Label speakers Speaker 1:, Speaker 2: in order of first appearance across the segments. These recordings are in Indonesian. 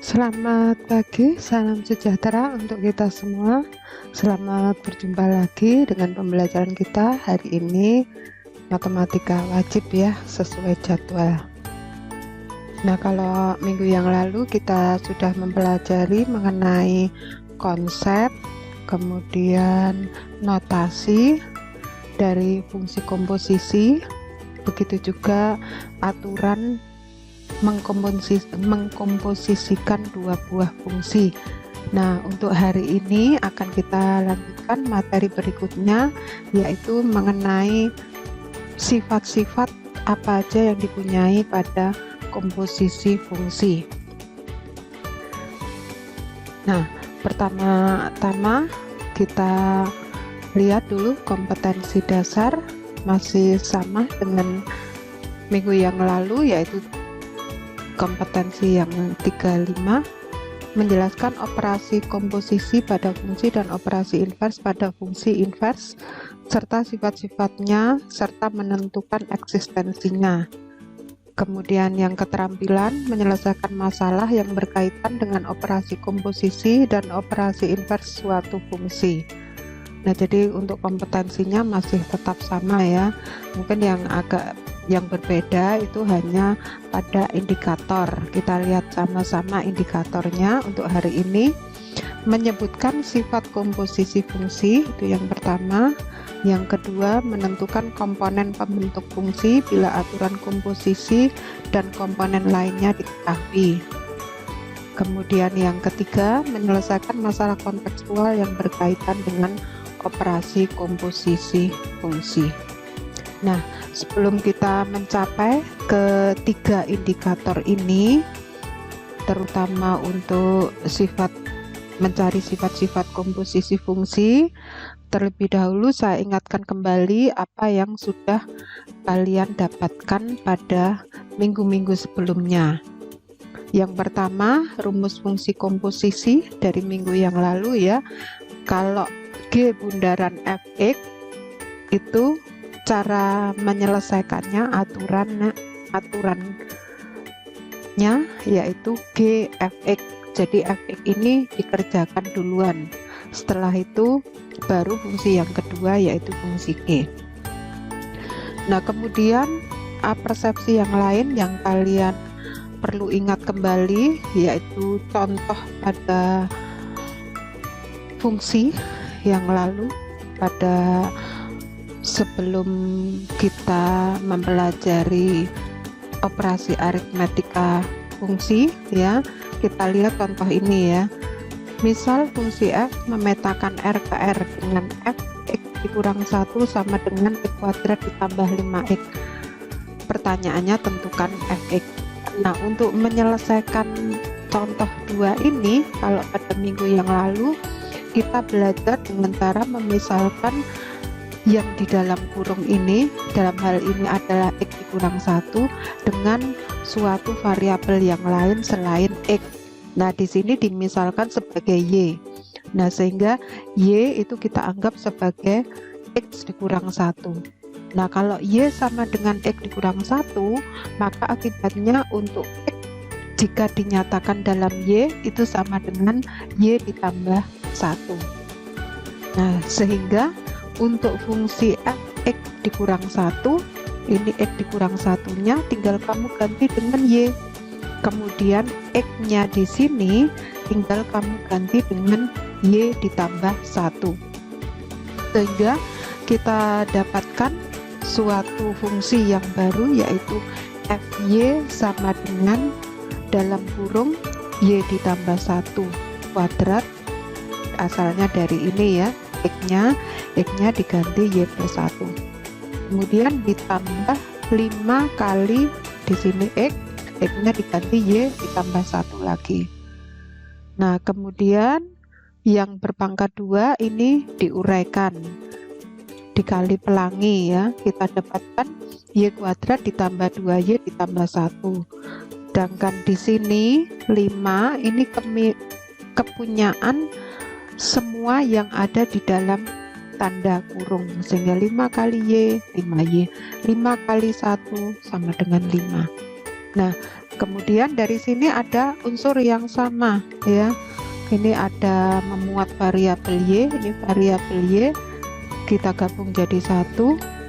Speaker 1: Selamat pagi, salam sejahtera untuk kita semua. Selamat berjumpa lagi dengan pembelajaran kita hari ini, matematika wajib ya, sesuai jadwal. Nah, kalau minggu yang lalu kita sudah mempelajari mengenai konsep, kemudian notasi dari fungsi komposisi, begitu juga aturan mengkomposisikan dua buah fungsi. Nah, untuk hari ini akan kita lanjutkan materi berikutnya, yaitu mengenai sifat-sifat apa aja yang dipunyai pada komposisi fungsi. Nah, pertama-tama kita lihat dulu kompetensi dasar, masih sama dengan minggu yang lalu, yaitu kompetensi yang 35, menjelaskan operasi komposisi pada fungsi dan operasi invers pada fungsi invers, serta sifat-sifatnya, serta menentukan eksistensinya. Kemudian yang keterampilan, menyelesaikan masalah yang berkaitan dengan operasi komposisi dan operasi invers suatu fungsi. Nah, jadi untuk kompetensinya masih tetap sama ya, mungkin yang berbeda itu hanya pada indikator. Kita lihat sama-sama indikatornya untuk hari ini. Menyebutkan sifat komposisi fungsi, itu yang pertama. Yang kedua, menentukan komponen pembentuk fungsi bila aturan komposisi dan komponen lainnya diketahui. Kemudian yang ketiga, menyelesaikan masalah kontekstual yang berkaitan dengan operasi komposisi fungsi. Nah, sebelum kita mencapai ketiga indikator ini, terutama untuk mencari sifat-sifat komposisi fungsi, terlebih dahulu saya ingatkan kembali apa yang sudah kalian dapatkan pada minggu-minggu sebelumnya. Yang pertama, rumus fungsi komposisi dari minggu yang lalu ya. Kalau G bundaran Fx itu cara menyelesaikannya, aturannya yaitu Gfx. Jadi Fx ini dikerjakan duluan, setelah itu baru fungsi yang kedua yaitu fungsi G. Nah, kemudian persepsi yang lain yang kalian perlu ingat kembali yaitu contoh pada fungsi yang lalu pada sebelum kita mempelajari operasi aritmetika fungsi ya. Kita lihat contoh ini ya. Misal fungsi f memetakan r ke r dengan f x dikurang 1 sama dengan x kuadrat ditambah 5x. Pertanyaannya tentukan fx. Nah, untuk menyelesaikan contoh 2 ini, kalau pada minggu yang lalu kita belajar dengan cara memisalkan yang di dalam kurung ini, dalam hal ini adalah x dikurang 1 dengan suatu variabel yang lain selain x. Nah, di sini dimisalkan sebagai y. Nah, sehingga y itu kita anggap sebagai x dikurang 1. Nah, kalau y sama dengan x dikurang 1, maka akibatnya untuk x jika dinyatakan dalam y itu sama dengan y ditambah 1. Nah, sehingga untuk fungsi f x dikurang 1, ini x dikurang 1-nya tinggal kamu ganti dengan y. Kemudian x-nya di sini tinggal kamu ganti dengan y ditambah 1. Sehingga kita dapatkan suatu fungsi yang baru yaitu fy sama dengan dalam kurung y ditambah 1 kuadrat, asalnya dari ini ya, x-nya diganti y plus 1. Kemudian ditambah 5 kali di sini x-nya diganti y ditambah 1 lagi. Nah, kemudian yang berpangkat 2 ini diuraikan, dikali pelangi ya, kita dapatkan y kuadrat ditambah 2y ditambah 1. Sedangkan di sini 5 ini kepunyaan semua yang ada di dalam tanda kurung, sehingga 5 kali y 5y, 5 kali 1 sama dengan 5. Nah, Kemudian dari sini ada unsur yang sama ya. Ini ada memuat variabel Y, ini variabel Y kita gabung jadi 1,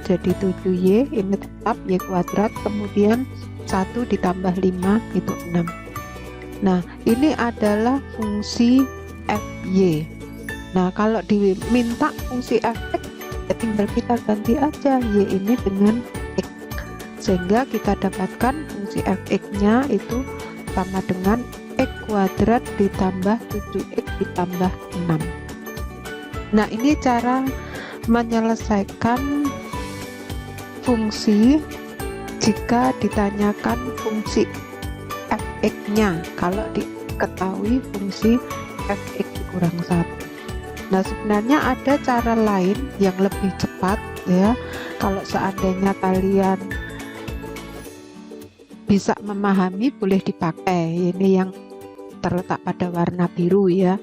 Speaker 1: jadi 7Y, ini tetap Y kuadrat, kemudian 1 ditambah 5 itu 6. Nah, ini adalah fungsi FY. Nah, kalau diminta fungsi Fx, ya tinggal kita ganti aja Y ini dengan X, sehingga kita dapatkan fungsi Fx-nya itu sama dengan X kuadrat ditambah 7X ditambah 6. Nah, ini cara menyelesaikan fungsi jika ditanyakan fungsi Fx-nya kalau diketahui fungsi Fx dikurang 1. Nah, sebenarnya ada cara lain yang lebih cepat ya. Kalau seandainya kalian bisa memahami, boleh dipakai. Ini yang terletak pada warna biru ya.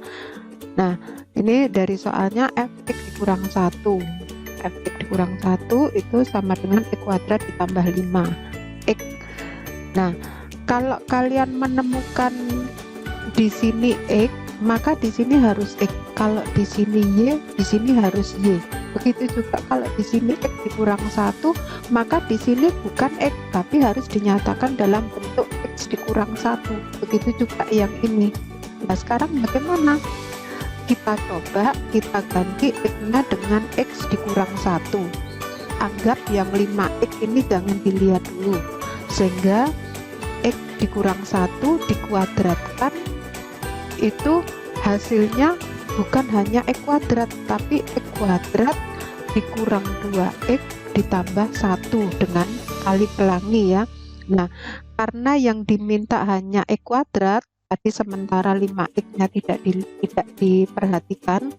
Speaker 1: Nah, ini dari soalnya Fx dikurang 1. Fx dikurang 1 itu sama dengan X kuadrat ditambah 5X. Nah, kalau kalian menemukan di sini X, maka di sini harus X. Kalau di sini Y, di sini harus Y. Begitu juga kalau di sini X dikurang 1, maka di sini bukan X, tapi harus dinyatakan dalam bentuk X dikurang 1. Begitu juga yang ini. Nah, sekarang bagaimana? Kita coba kita ganti X-nya dengan X dikurang 1. Anggap yang 5X ini jangan dilihat dulu, sehingga X dikurang 1 dikuadratkan, itu hasilnya bukan hanya X kuadrat, tapi X kuadrat dikurang 2X ditambah 1 dengan kali pelangi ya. Nah, karena yang diminta hanya X kuadrat, tadi sementara 5X-nya tidak diperhatikan,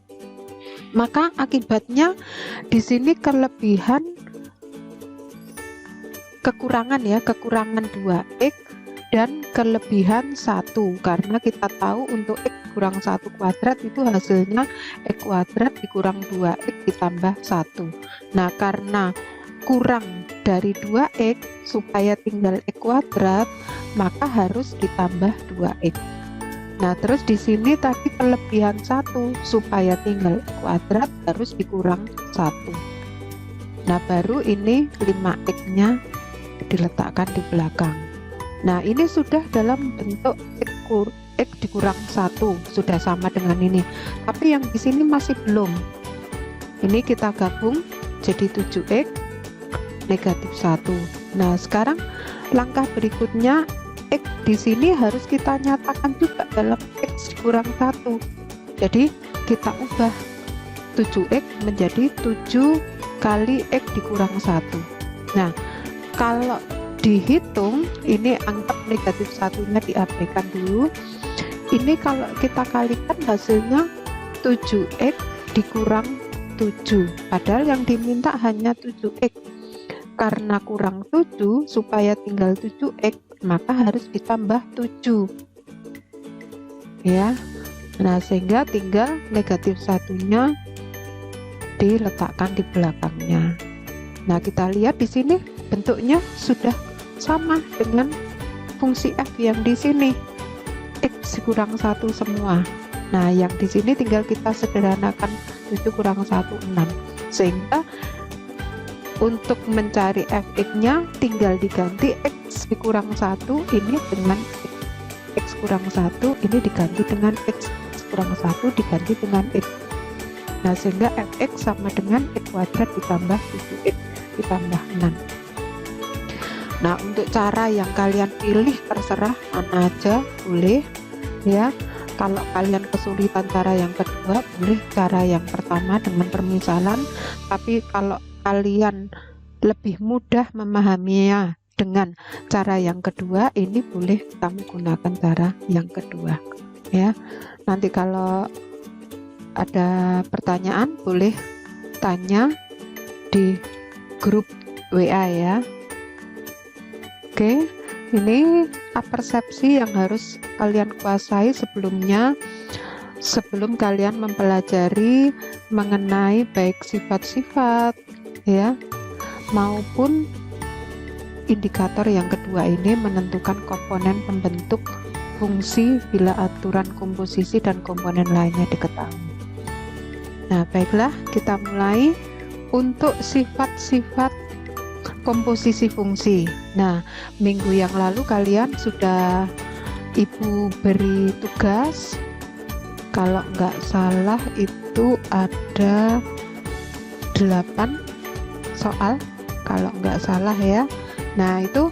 Speaker 1: maka akibatnya di sini kekurangan 2X dan kelebihan 1, karena kita tahu untuk X kurang 1 kuadrat itu hasilnya X kuadrat dikurang 2X ditambah 1. Nah, karena kurang dari 2X supaya tinggal X kuadrat, maka harus ditambah 2X. Nah, terus di sini tadi kelebihan 1 supaya tinggal X kuadrat harus dikurang 1. Nah, baru ini 5X-nya diletakkan di belakang. Nah, ini sudah dalam bentuk X dikurang 1, sudah sama dengan ini. Tapi yang di sini masih belum. Ini kita gabung jadi 7X negatif 1. Nah, sekarang langkah berikutnya X di sini harus kita nyatakan juga dalam X dikurang 1. Jadi kita ubah 7X menjadi 7 kali X dikurang 1. Nah, kalau dihitung, ini anggap negatif 1-nya diabaikan dulu. Ini kalau kita kalikan hasilnya 7X dikurang 7, padahal yang diminta hanya 7X. Karena kurang 7 supaya tinggal 7X, maka harus ditambah 7 ya. Nah, sehingga tinggal negatif 1-nya diletakkan di belakangnya. Nah, kita lihat di sini bentuknya sudah sama dengan fungsi F yang di sini, X kurang 1 semua. Nah, yang di sini tinggal kita sederhanakan, 7 kurang 1 6, sehingga untuk mencari Fx-nya tinggal diganti X dikurang 1 ini dengan X kurang 1 ini diganti dengan X kurang 1 diganti dengan X. Nah, sehingga Fx sama dengan X kuadrat ditambah 7X ditambah 6. Nah, untuk cara yang kalian pilih terserah mana aja boleh ya. Kalau kalian kesulitan cara yang kedua, boleh cara yang pertama dengan permisalan. Tapi kalau kalian lebih mudah memahaminya dengan cara yang kedua, ini boleh kamu gunakan cara yang kedua ya. Nanti kalau ada pertanyaan boleh tanya di grup WA ya. Oke, ini persepsi yang harus kalian kuasai sebelum kalian mempelajari mengenai baik sifat-sifat ya maupun indikator yang kedua ini menentukan komponen pembentuk fungsi bila aturan komposisi dan komponen lainnya diketahui. Nah, baiklah, kita mulai untuk sifat-sifat komposisi fungsi. Nah, minggu yang lalu kalian sudah Ibu beri tugas, kalau nggak salah itu ada 8 soal, kalau nggak salah ya. Nah, itu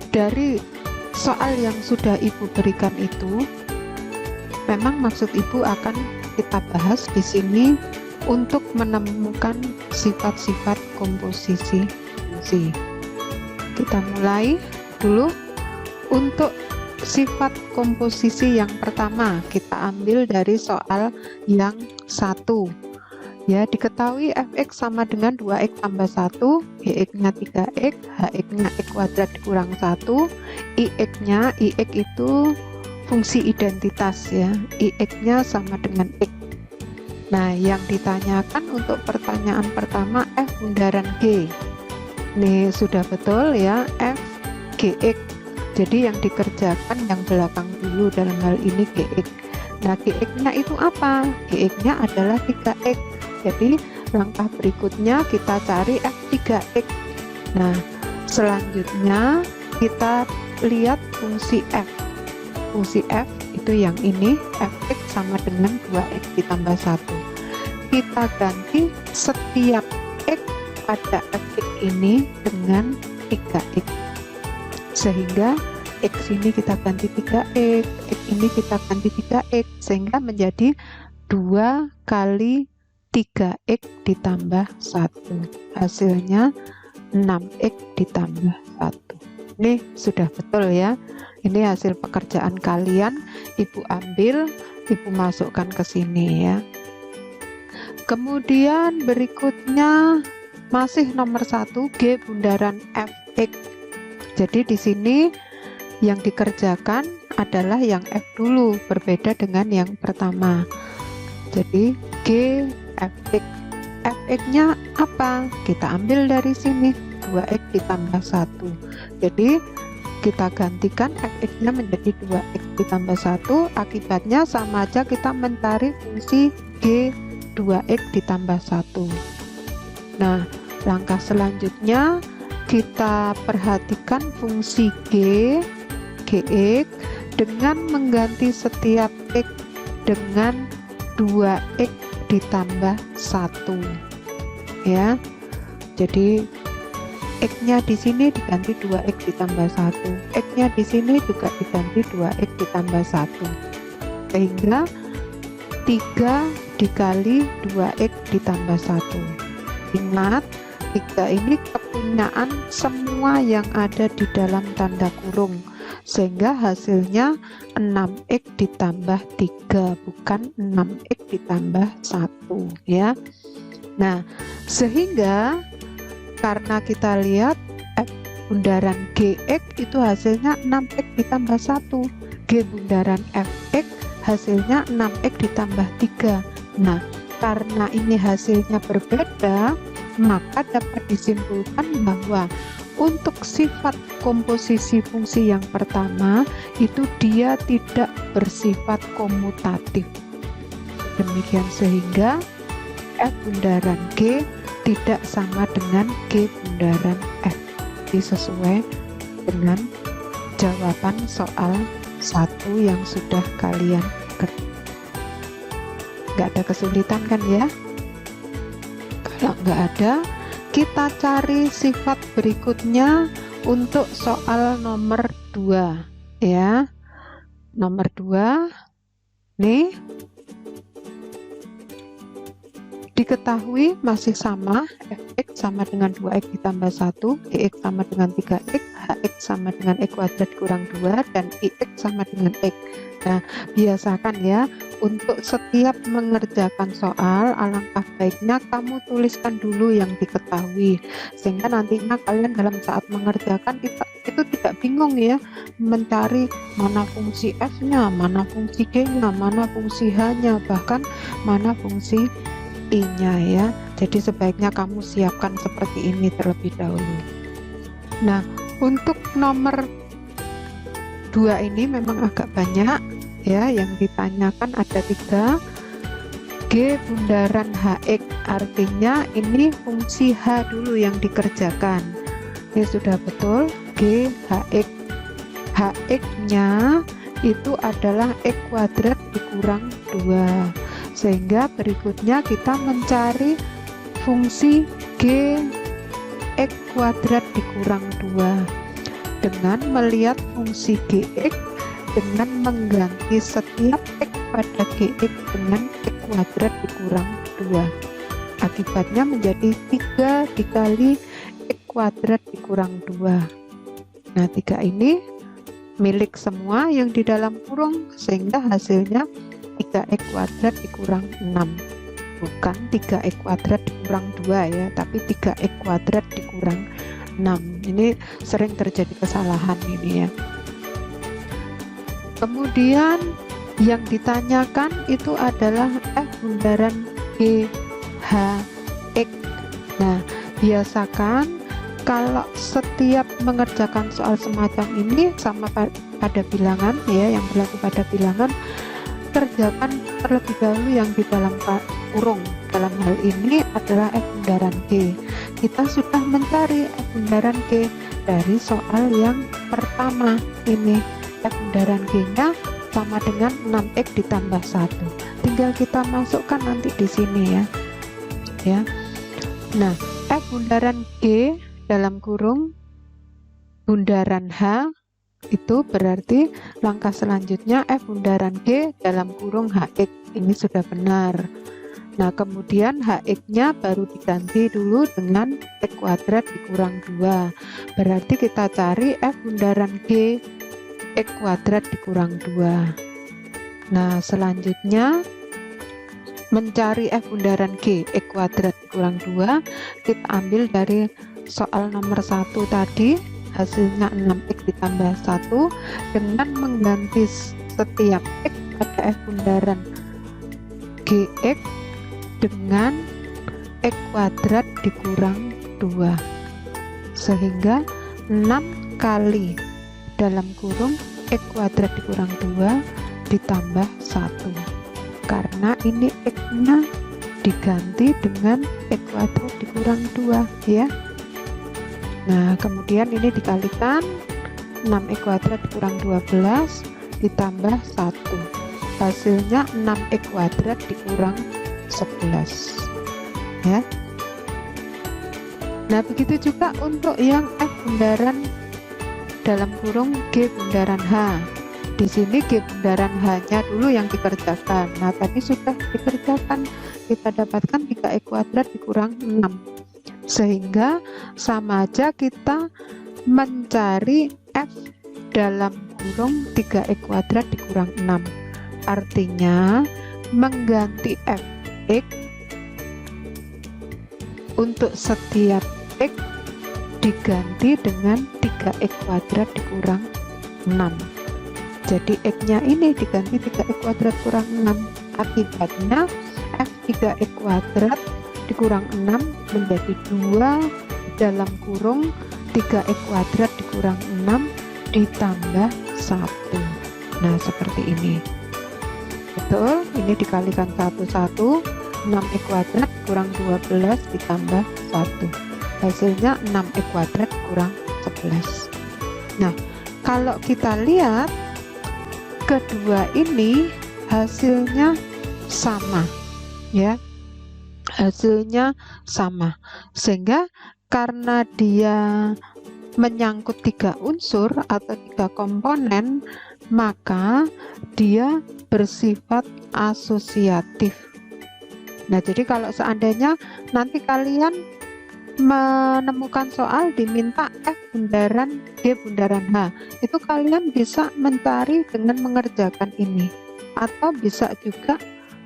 Speaker 1: dari soal yang sudah Ibu berikan itu, memang maksud Ibu akan kita bahas di sini untuk menemukan sifat-sifat komposisi fungsi. Kita mulai dulu. Untuk sifat komposisi yang pertama, kita ambil dari soal yang 1. Ya, diketahui fx sama dengan 2x tambah 1, gx-nya 3x, hx-nya x kuadrat dikurang 1, ix-nya, ix itu fungsi identitas ya, ix-nya sama dengan x. Nah, yang ditanyakan untuk pertanyaan pertama f bundaran g. Nih, sudah betul ya, f gx. Jadi yang dikerjakan yang belakang dulu, dalam hal ini gx. Nah, gx-nya itu apa? Gx-nya adalah 3x. Jadi langkah berikutnya kita cari f3x. Nah, selanjutnya kita lihat fungsi f. Fungsi f itu yang ini, fx sama dengan 2x ditambah 1. Kita ganti setiap x pada fx ini dengan 3x. Sehingga x ini kita ganti 3x, x ini kita ganti 3x, sehingga menjadi 2 kali 3x ditambah 1. Hasilnya 6x ditambah 1. Ini sudah betul ya. Ini hasil pekerjaan kalian, Ibu ambil, Ibu masukkan ke sini ya. Kemudian berikutnya masih nomor 1, G bundaran fx. Jadi di sini yang dikerjakan adalah yang f dulu, berbeda dengan yang pertama. Jadi G fx. Fx-nya apa? Kita ambil dari sini, 2x ditambah 1. Jadi kita gantikan fx-nya menjadi 2x ditambah 1. Akibatnya sama aja, kita mencari fungsi G 2x ditambah 1. Nah, langkah selanjutnya kita perhatikan fungsi G, gx, dengan mengganti setiap x dengan 2x ditambah 1 ya. Jadi x-nya di sini diganti 2x ditambah 1, x-nya di sini juga diganti 2x ditambah 1, sehingga 3 dikali 2x ditambah 1. Ingat, 3 ini kepunyaan semua yang ada di dalam tanda kurung, sehingga hasilnya 6x ditambah 3, bukan 6x ditambah 1 ya. Nah, sehingga karena kita lihat f bundaran gx itu hasilnya 6x ditambah 1, g bundaran fx hasilnya 6x ditambah 3. Nah, karena ini hasilnya berbeda, maka dapat disimpulkan bahwa untuk sifat komposisi fungsi yang pertama itu dia tidak bersifat komutatif. Demikian sehingga f bundaran G tidak sama dengan G bundaran F. Jadi sesuai dengan jawaban soal 1 yang sudah kalian kerjakan. Nggak ada kesulitan kan ya? Kalau nggak ada, kita cari sifat berikutnya untuk soal nomor 2 ya. Nomor 2 nih, diketahui masih sama, fx sama dengan 2x ditambah 1, gx sama dengan 3x, hx sama dengan x kuadrat kurang 2, dan ix sama dengan x. Nah, biasakan ya, untuk setiap mengerjakan soal, alangkah baiknya kamu tuliskan dulu yang diketahui, sehingga nantinya kalian dalam saat mengerjakan itu tidak bingung ya, mencari mana fungsi f-nya, mana fungsi g-nya, mana fungsi h-nya, bahkan mana fungsi I-nya ya. Jadi sebaiknya kamu siapkan seperti ini terlebih dahulu. Nah, untuk nomor 2 ini memang agak banyak ya, yang ditanyakan ada 3. G bundaran HX, artinya ini fungsi H dulu yang dikerjakan. Ya sudah betul, G HX. HX-nya itu adalah X kuadrat dikurang 2. Sehingga berikutnya kita mencari fungsi G X kuadrat dikurang 2 dengan melihat fungsi Gx dengan mengganti setiap X pada Gx dengan X kuadrat dikurang 2. Akibatnya menjadi 3 dikali X kuadrat dikurang 2. Nah, 3 ini milik semua yang di dalam kurung, sehingga hasilnya 3x kuadrat dikurang 6, bukan 3x kuadrat dikurang 2 ya, tapi 3x kuadrat dikurang 6. Ini sering terjadi kesalahan ini ya. Kemudian yang ditanyakan itu adalah F bundaran G H X. Nah, biasakan kalau setiap mengerjakan soal semacam ini sama pada bilangan ya, yang berlaku pada bilangan, kerjakan terlebih dahulu yang di dalam kurung. Dalam hal ini adalah F bundaran G. Kita sudah mencari F bundaran G dari soal yang pertama ini. F bundaran G-nya sama dengan 6x ditambah 1. Tinggal kita masukkan nanti di sini ya. Nah, F bundaran G dalam kurung bundaran H itu berarti langkah selanjutnya F bundaran G dalam kurung HX. Ini sudah benar. Nah, kemudian HX-nya baru diganti dulu dengan X kuadrat dikurang 2. Berarti kita cari F bundaran G X kuadrat dikurang 2. Nah, selanjutnya mencari F bundaran G X kuadrat dikurang 2, kita ambil dari soal nomor 1 tadi, hasilnya 6x ditambah 1 dengan mengganti setiap x pada F bundaran Gx dengan x kuadrat dikurang 2, sehingga 6 kali dalam kurung x kuadrat dikurang 2 ditambah 1, karena ini x-nya diganti dengan x kuadrat dikurang 2 ya. Nah, kemudian ini dikalikan 6x kuadrat dikurang 12 ditambah 1. Hasilnya 6x kuadrat dikurang 11. Ya. Nah, begitu juga untuk yang F bundaran dalam kurung G bundaran H. Di sini G bundaran H-nya dulu yang dikerjakan. Nah, tadi sudah dikerjakan. Kita dapatkan 3x kuadrat dikurang 6. Sehingga sama aja kita mencari F dalam kurung 3x kuadrat dikurang 6. Artinya mengganti Fx untuk setiap x diganti dengan 3x kuadrat dikurang 6. Jadi x-nya ini diganti 3x kuadrat kurang 6. Akibatnya F 3x kuadrat dikurang 6 menjadi 2 dalam kurung 3x kuadrat dikurang 6 ditambah 1. Nah, seperti ini. Betul, ini dikalikan 1 6x kuadrat kurang 12 ditambah 1. Hasilnya 6x kuadrat kurang 11. Nah, kalau kita lihat kedua ini hasilnya sama ya. Hasilnya sama, sehingga karena dia menyangkut 3 unsur atau 3 komponen, maka dia bersifat asosiatif. Nah, jadi kalau seandainya nanti kalian menemukan soal diminta F bundaran G bundaran H, itu kalian bisa mencari dengan mengerjakan ini, atau bisa juga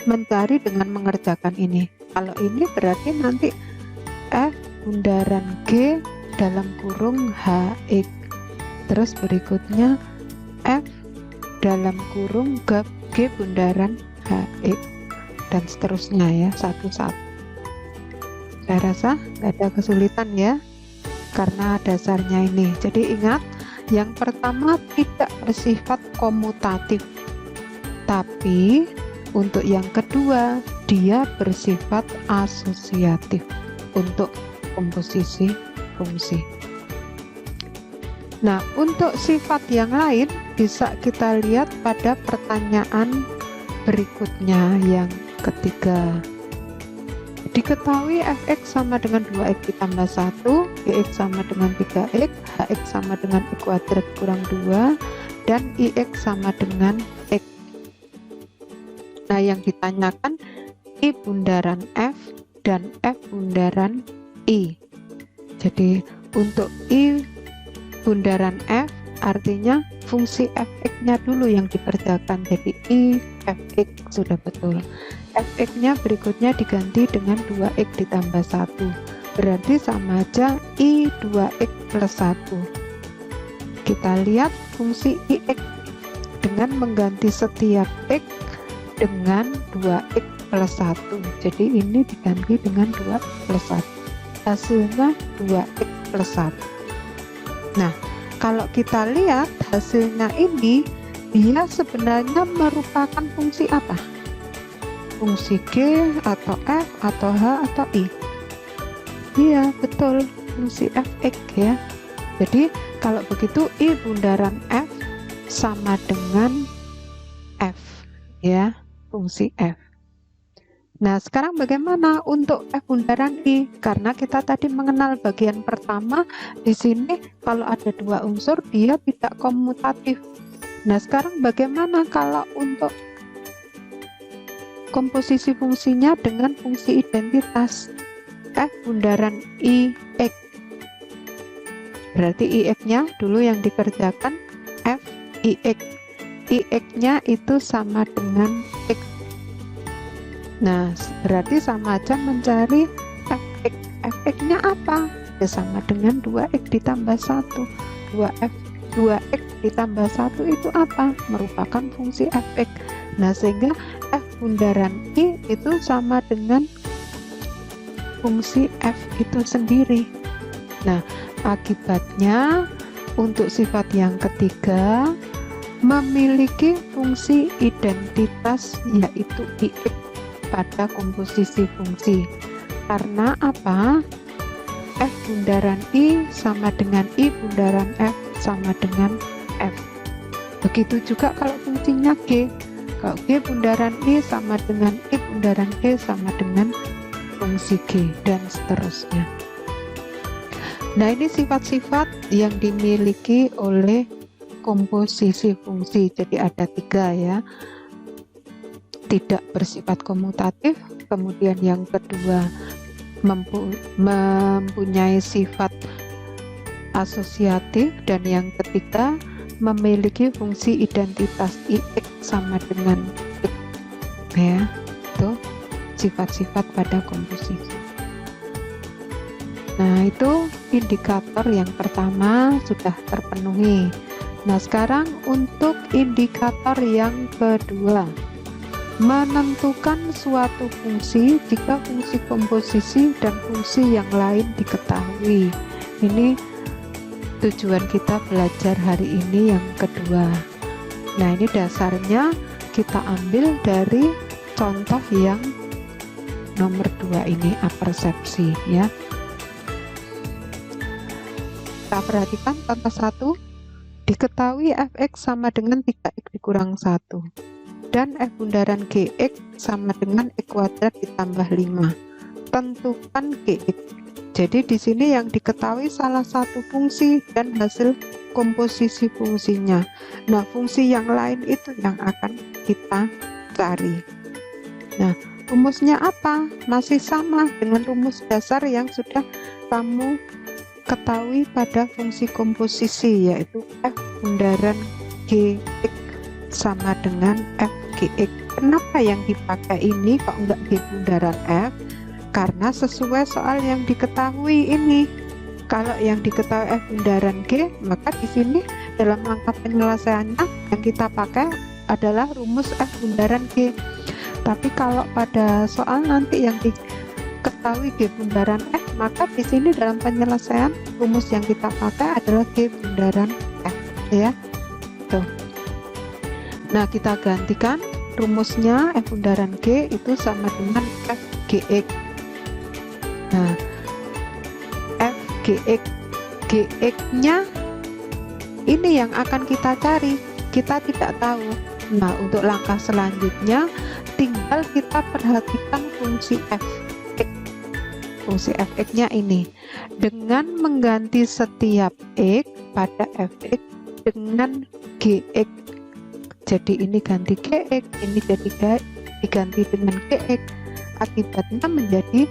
Speaker 1: mencari dengan mengerjakan ini. Kalau ini berarti nanti F bundaran G dalam kurung HX, terus berikutnya F dalam kurung G bundaran HX, dan seterusnya ya, satu-satu. Saya rasa nggak ada kesulitan ya, karena dasarnya ini. Jadi ingat, yang pertama tidak bersifat komutatif, tapi untuk yang kedua dia bersifat asosiatif untuk komposisi fungsi. Nah, untuk sifat yang lain bisa kita lihat pada pertanyaan berikutnya yang ketiga. Diketahui fx sama dengan 2x ditambah 1, gx sama dengan 3x, hx sama dengan x kuadrat kurang 2, dan ix sama dengan x. Nah, yang ditanyakan I bundaran f dan f bundaran I. Jadi untuk I bundaran f artinya fungsi fx-nya dulu yang dikerjakan. Jadi I fx sudah betul. Fx-nya berikutnya diganti dengan 2x ditambah 1. Berarti sama aja I 2x plus 1. Kita lihat fungsi ix dengan mengganti setiap x dengan 2x plus 1. Jadi ini diganti dengan 2x plus 1. Hasilnya 2x plus 1. Nah, kalau kita lihat hasilnya ini, dia sebenarnya merupakan fungsi apa? Fungsi G atau F atau H atau I? Iya, betul, fungsi fx ya. Jadi kalau begitu I bundaran F sama dengan F ya, fungsi F. Nah, sekarang bagaimana untuk F bundaran I? Karena kita tadi mengenal bagian pertama, di sini kalau ada dua unsur dia tidak komutatif. Nah, sekarang bagaimana kalau untuk komposisi fungsinya dengan fungsi identitas? F bundaran IX. Berarti IX-nya dulu yang dikerjakan F IX. IX-nya itu sama dengan X. Nah, berarti sama aja mencari fx. Fx-nya apa? Ya sama dengan 2x ditambah 1. 2x ditambah 1 itu apa? Merupakan fungsi fx. Nah, sehingga f bundaran I itu sama dengan fungsi f itu sendiri. Nah, akibatnya untuk sifat yang ketiga memiliki fungsi identitas yaitu ix pada komposisi fungsi. Karena apa? F bundaran I sama dengan I bundaran F sama dengan F. Begitu juga kalau fungsinya G. Kalau G bundaran I sama dengan I bundaran G sama dengan fungsi G, dan seterusnya. Nah, ini sifat-sifat yang dimiliki oleh komposisi fungsi. Jadi ada 3 ya. Tidak bersifat komutatif, kemudian yang kedua mempunyai sifat asosiatif, dan yang ketiga memiliki fungsi identitas ix sama dengan x ya. Itu sifat-sifat pada komposisi. Nah, itu indikator yang pertama sudah terpenuhi. Nah, sekarang untuk indikator yang kedua, menentukan suatu fungsi jika fungsi komposisi dan fungsi yang lain diketahui. Ini tujuan kita belajar hari ini yang kedua. Nah, ini dasarnya kita ambil dari contoh yang nomor 2 ini, apersepsi ya. Kita perhatikan contoh 1. Diketahui fx sama dengan 3x dikurang 1 dan f bundaran gx sama dengan x kuadrat ditambah 5. Tentukan gx. Jadi di sini yang diketahui salah satu fungsi dan hasil komposisi fungsinya. Nah, fungsi yang lain itu yang akan kita cari. Nah, rumusnya apa? Masih sama dengan rumus dasar yang sudah kamu ketahui pada fungsi komposisi, yaitu f bundaran gx sama dengan f gx. Kenapa yang dipakai ini kok enggak g bundaran f? Karena sesuai soal yang diketahui ini. Kalau yang diketahui f bundaran g, maka di sini dalam langkah penyelesaiannya yang kita pakai adalah rumus f bundaran g. Tapi kalau pada soal nanti yang ketahui G bundaran F, maka di sini dalam penyelesaian rumus yang kita pakai adalah G bundaran F, ya. Tuh. Nah, kita gantikan rumusnya F bundaran G itu sama dengan F Gx. Nah, F Gx, Gx-nya ini yang akan kita cari, kita tidak tahu. Nah, untuk langkah selanjutnya tinggal kita perhatikan fungsi f(x). Fungsi f(x)-nya ini dengan mengganti setiap x pada fx dengan gx. Jadi ini ganti gx, ini jadi diganti dengan gx. Akibatnya menjadi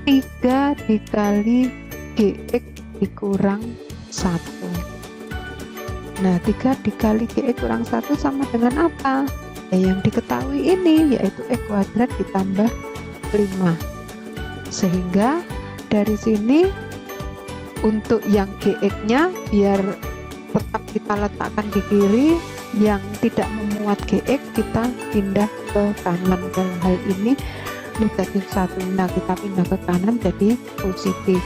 Speaker 1: 3 dikali gx dikurang 1. Nah, 3 dikali gx kurang 1 sama dengan apa? Ya, yang diketahui ini yaitu x kuadrat ditambah 5. Sehingga dari sini untuk yang gx-nya biar tetap kita letakkan di kiri, yang tidak memuat gx kita pindah ke kanan. Dalam hal ini negatif 1, nah kita pindah ke kanan jadi positif.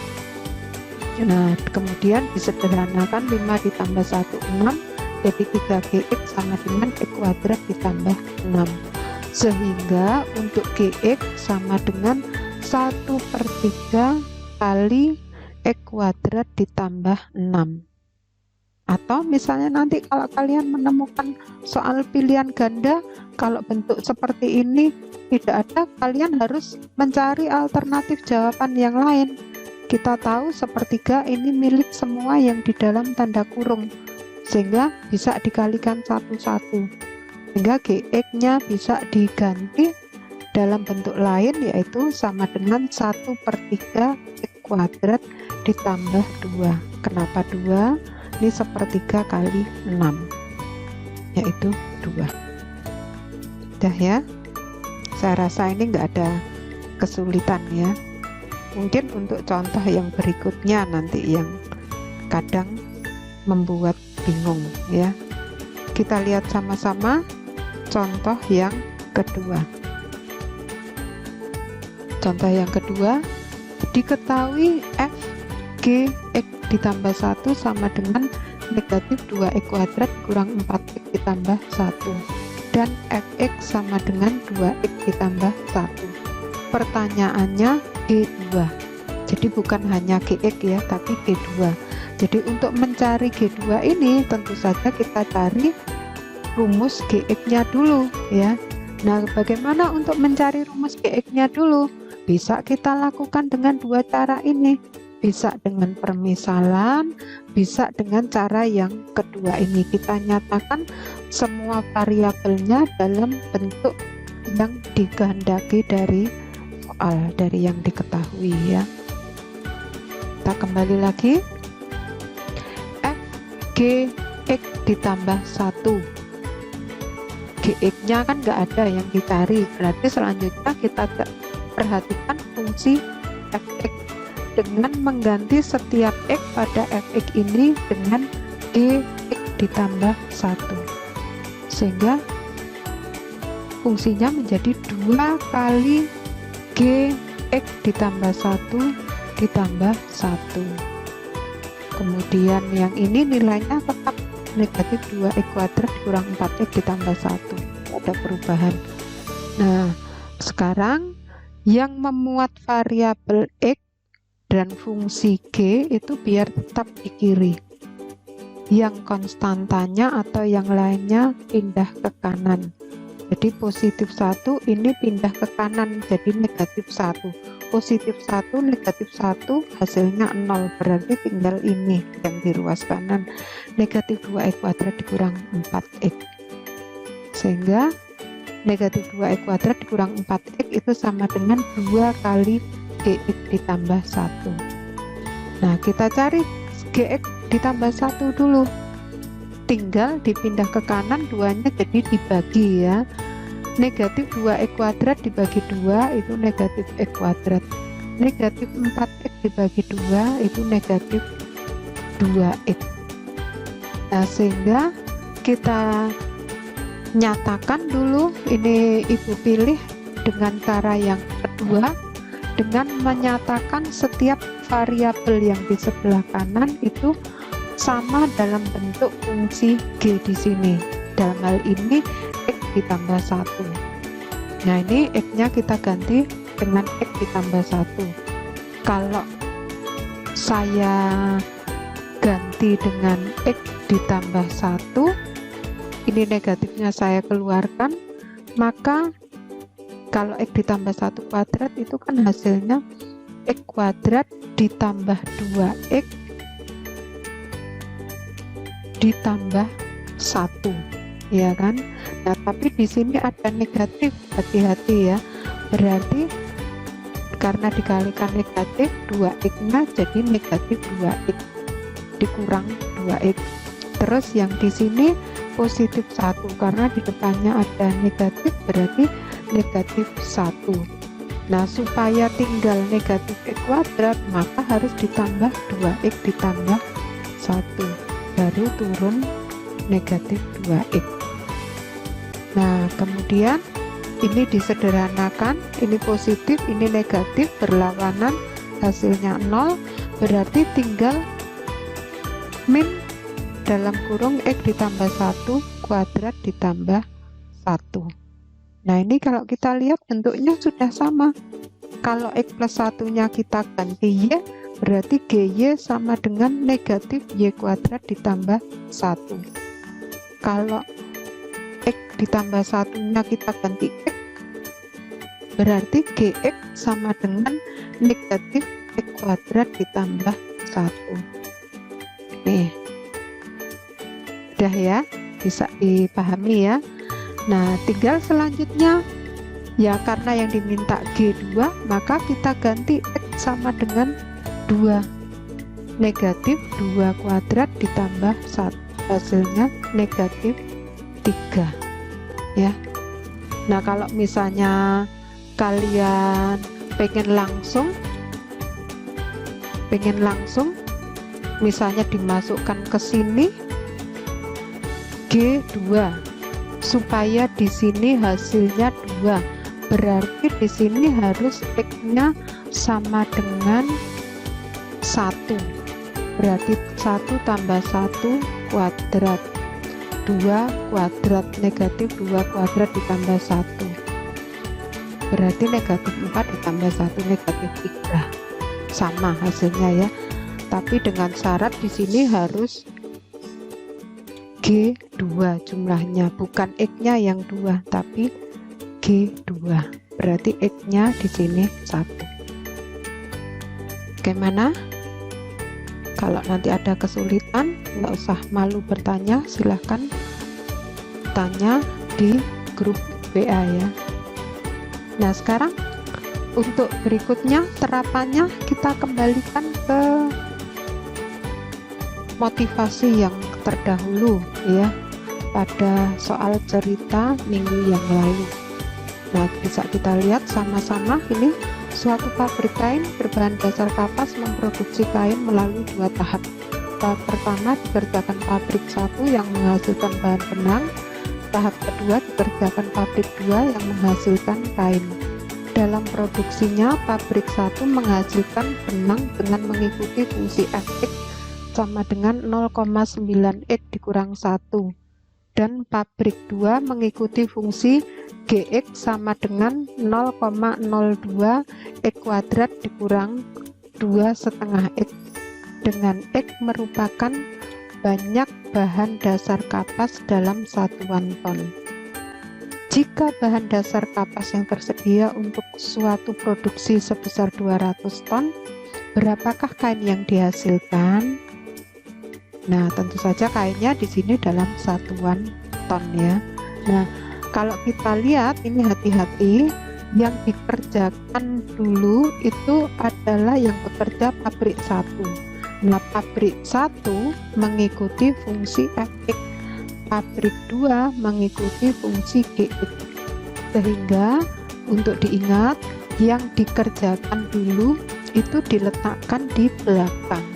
Speaker 1: Nah, kemudian disederhanakan 5 ditambah 1, 6, jadi 3gx sama dengan x kuadrat ditambah 6. Sehingga untuk gx sama dengan 1/3 kali x kuadrat ditambah 6. Atau misalnya nanti kalau kalian menemukan soal pilihan ganda, kalau bentuk seperti ini tidak ada, kalian harus mencari alternatif jawaban yang lain. Kita tahu sepertiga ini milik semua yang di dalam tanda kurung, sehingga bisa dikalikan satu-satu, sehingga gx-nya bisa diganti dalam bentuk lain, yaitu sama dengan 1/3 x kuadrat ditambah 2. Kenapa 2? Ini 1/3 kali 6, yaitu 2. Udah ya, saya rasa ini nggak ada kesulitan ya. Mungkin untuk contoh yang berikutnya nanti yang kadang membuat bingung ya. Kita lihat sama-sama contoh yang kedua. Contoh yang kedua, diketahui f gx ditambah 1 sama dengan negatif 2x kuadrat kurang 4x ditambah 1, dan fx sama dengan 2x ditambah 1. Pertanyaannya G2. Jadi bukan hanya gx ya, tapi G2. Jadi untuk mencari G2 ini tentu saja kita cari rumus gx-nya dulu ya. Nah, bagaimana untuk mencari rumus gx-nya dulu? Bisa kita lakukan dengan dua cara ini. Bisa dengan permisalan, bisa dengan cara yang kedua ini. Kita nyatakan semua variabelnya dalam bentuk yang dikehendaki dari soal, dari yang diketahui ya. Kita kembali lagi. F gx ditambah 1. Gx-nya kan nggak ada yang dicari, berarti selanjutnya kita perhatikan fungsi fx dengan mengganti setiap x pada fx ini dengan gx ditambah 1, sehingga fungsinya menjadi 2 kali gx ditambah 1 ditambah 1. Kemudian yang ini nilainya tetap negatif 2x kuadrat kurang 4x ditambah 1, ada perubahan. Nah, sekarang yang memuat variabel x dan fungsi g itu biar tetap di kiri, yang konstantanya atau yang lainnya pindah ke kanan. Jadi positif 1 ini pindah ke kanan jadi negatif 1, positif 1 negatif 1 hasilnya 0, berarti tinggal ini yang di ruas kanan, negatif 2x kuadrat dikurang 4x, sehingga negatif 2x kuadrat dikurang 4x itu sama dengan 2 kali gx ditambah 1. Nah, kita cari gx ditambah 1 dulu, tinggal dipindah ke kanan, 2-nya jadi dibagi ya. Negatif 2x kuadrat dibagi 2 itu negatif x kuadrat, negatif 4x dibagi 2 itu negatif 2x. Nah, sehingga kita nyatakan dulu, ini ibu pilih dengan cara yang kedua, dengan menyatakan setiap variabel yang di sebelah kanan itu sama dalam bentuk fungsi G di sini. Dalam hal ini X ditambah 1. Nah, ini X-nya kita ganti dengan X ditambah 1. Kalau saya ganti dengan X ditambah 1, ini negatifnya saya keluarkan, maka kalau X ditambah 1 kuadrat itu kan hasilnya X kuadrat ditambah 2X ditambah 1, ya kan? Nah, tapi di sini ada negatif, hati-hati ya. Berarti karena dikalikan negatif, 2x-nya jadi negatif 2x dikurang 2x. Terus yang di sini positif 1, karena di depannya ada negatif, berarti negatif 1. Nah, supaya tinggal negatif x kuadrat, maka harus ditambah 2x ditambah 1, baru turun negatif 2x. Nah, kemudian ini disederhanakan, ini positif, ini negatif, berlawanan, hasilnya 0, berarti tinggal min dalam kurung x ditambah 1 kuadrat ditambah 1. Nah, ini kalau kita lihat bentuknya sudah sama. Kalau x plus 1-nya kita ganti y, berarti GY sama dengan negatif Y kuadrat ditambah 1. Kalau X ditambah 1-nya kita ganti X, berarti GX sama dengan negatif X kuadrat ditambah 1. Nih, udah ya, bisa dipahami ya. Nah, tinggal selanjutnya, ya karena yang diminta G2, maka kita ganti X sama dengan 2, negatif 2 kuadrat ditambah 1, hasilnya negatif 3 ya. Nah, kalau misalnya kalian pengen langsung misalnya dimasukkan ke sini G2 supaya di sini hasilnya 2, berarti di sini harus X-nya sama dengan 1, berarti 1 tambah 1 kuadrat, 2 kuadrat, negatif 2 kuadrat ditambah 1, berarti negatif 4 ditambah 1 negatif 3, sama hasilnya ya. Tapi dengan syarat di sini harus G2 jumlahnya, bukan X-nya yang 2 tapi G2, berarti X-nya di sini 1. Bagaimana? Kalau nanti ada kesulitan, nggak usah malu bertanya, silahkan tanya di grup WA ya. Nah, sekarang untuk berikutnya terapannya kita kembalikan ke motivasi yang terdahulu ya, pada soal cerita minggu yang lalu. Nah, bisa kita lihat sama-sama. Ini suatu pabrik kain berbahan dasar kapas memproduksi kain melalui 2 tahap. Tahap pertama dikerjakan pabrik 1 yang menghasilkan bahan benang. Tahap kedua dikerjakan pabrik 2 yang menghasilkan kain. Dalam produksinya, pabrik 1 menghasilkan benang dengan mengikuti fungsi Fx sama dengan 0,9x dikurang 1, dan pabrik 2 mengikuti fungsi Gx sama dengan 0,02 x kuadrat dikurang 2,5x, dengan x merupakan banyak bahan dasar kapas dalam satuan ton. Jika bahan dasar kapas yang tersedia untuk suatu produksi sebesar 200 ton, berapakah kain yang dihasilkan? Nah, tentu saja kainnya di sini dalam satuan ton ya. Nah, kalau kita lihat ini hati-hati, yang dikerjakan dulu itu adalah yang bekerja pabrik 1. Nah, pabrik 1 mengikuti fungsi Fx, pabrik 2 mengikuti fungsi Gx. Sehingga untuk diingat, yang dikerjakan dulu itu diletakkan di belakang.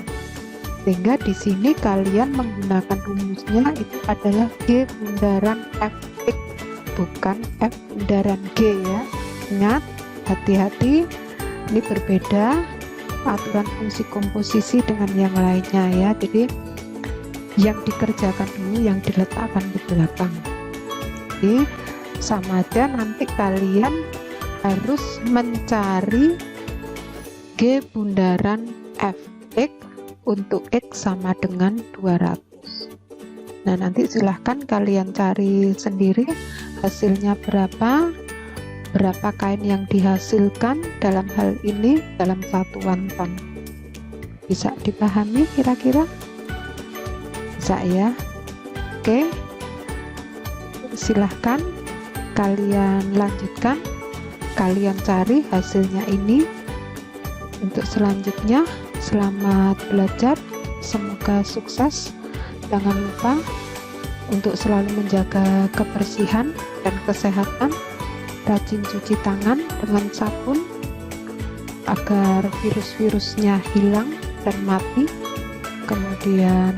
Speaker 1: Sehingga di sini kalian menggunakan rumusnya itu adalah G bundaran Fx, bukan F bundaran G ya. Ingat, hati-hati Ini berbeda aturan fungsi komposisi dengan yang lainnya ya. Jadi yang dikerjakan dulu, yang diletakkan di belakang. Jadi sama aja, nanti kalian harus mencari G bundaran Fx untuk X sama dengan 200. Nah, nanti silahkan kalian cari sendiri hasilnya berapa kain yang dihasilkan dalam hal ini dalam satuan ton. Bisa dipahami kira-kira? Bisa ya? Oke, silahkan kalian lanjutkan, kalian cari hasilnya ini. Untuk selanjutnya, selamat belajar, semoga sukses. Jangan lupa untuk selalu menjaga kebersihan dan kesehatan, rajin cuci tangan dengan sabun agar virus-virusnya hilang dan mati, kemudian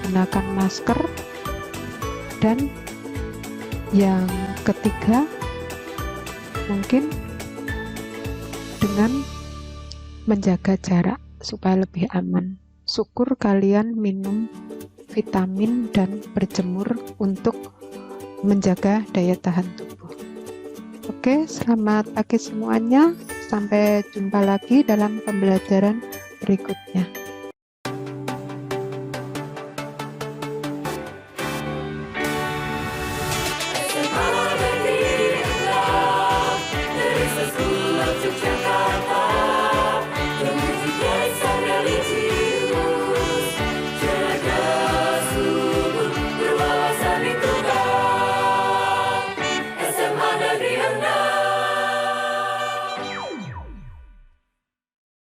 Speaker 1: gunakan masker, dan yang ketiga mungkin dengan menjaga jarak supaya lebih aman. Syukur kalian minum vitamin dan berjemur untuk menjaga daya tahan tubuh. Oke, selamat pagi semuanya. Sampai jumpa lagi dalam pembelajaran berikutnya.